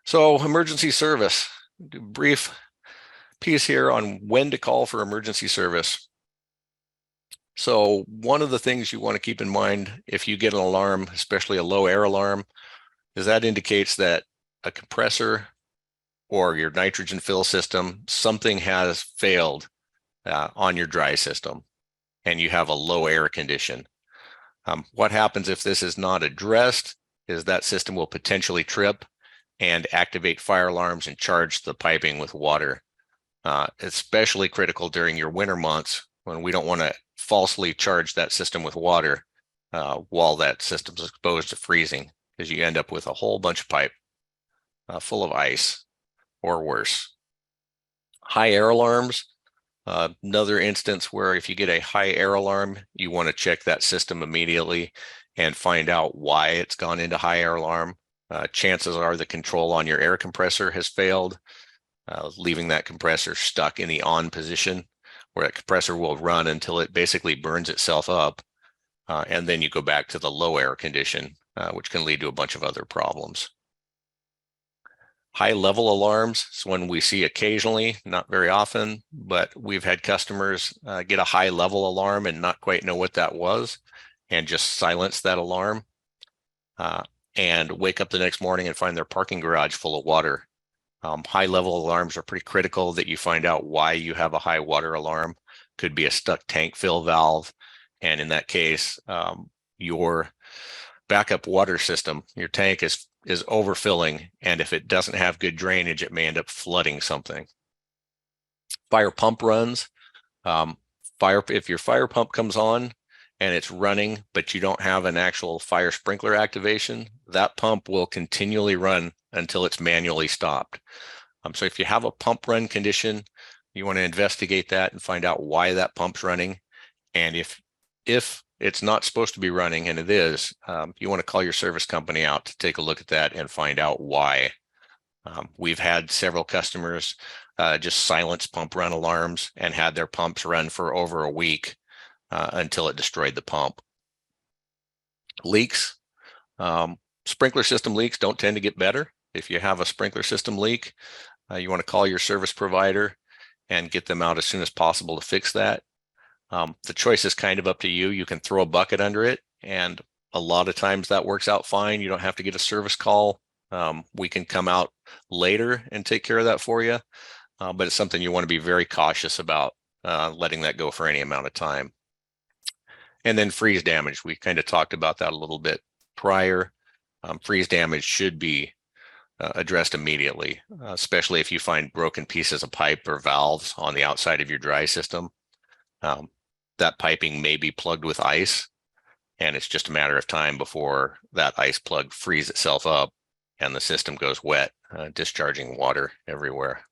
So emergency service, do a brief piece here on when to call for emergency service. So one of the things you want to keep in mind if you get an alarm, especially a low air alarm, is that indicates that a compressor or your nitrogen fill system, something has failed on your dry system and you have a low air condition. What happens if this is not addressed is that system will potentially trip and activate fire alarms and charge the piping with water. Especially critical during your winter months when we don't want to falsely charge that system with water while that system's exposed to freezing, because you end up with a whole bunch of pipe full of ice or worse. High air alarms, another instance where if you get a high air alarm, you want to check that system immediately and find out why it's gone into high air alarm. Chances are the control on your air compressor has failed, leaving that compressor stuck in the on position, where that compressor will run until it basically burns itself up. And then you go back to the low air condition, which can lead to a bunch of other problems. High level alarms is one we see occasionally, not very often, but we've had customers get a high level alarm and not quite know what that was and just silence that alarm and wake up the next morning and find their parking garage full of water. High level alarms are pretty critical that you find out why you have a high water alarm. Could be a stuck tank fill valve. And in that case, your backup water system, your tank is overfilling. And if it doesn't have good drainage, it may end up flooding something. Fire pump runs. If your fire pump comes on and it's running, but you don't have an actual fire sprinkler activation, that pump will continually run until it's manually stopped. So if you have a pump run condition, you want to investigate that and find out why that pump's running. And if it's not supposed to be running and it is, you want to call your service company out to take a look at that and find out why. We've had several customers just silence pump run alarms and had their pumps run for over a week until it destroyed the pump. Leaks. Sprinkler system leaks don't tend to get better. If you have a sprinkler system leak, you want to call your service provider and get them out as soon as possible to fix that. The choice is kind of up to you. You can throw a bucket under it, and a lot of times that works out fine. You don't have to get a service call. We can come out later and take care of that for you, but it's something you want to be very cautious about letting that go for any amount of time. And then freeze damage. We kind of talked about that a little bit prior. Freeze damage should be addressed immediately, especially if you find broken pieces of pipe or valves on the outside of your dry system. That piping may be plugged with ice, and it's just a matter of time before that ice plug frees itself up and the system goes wet, discharging water everywhere.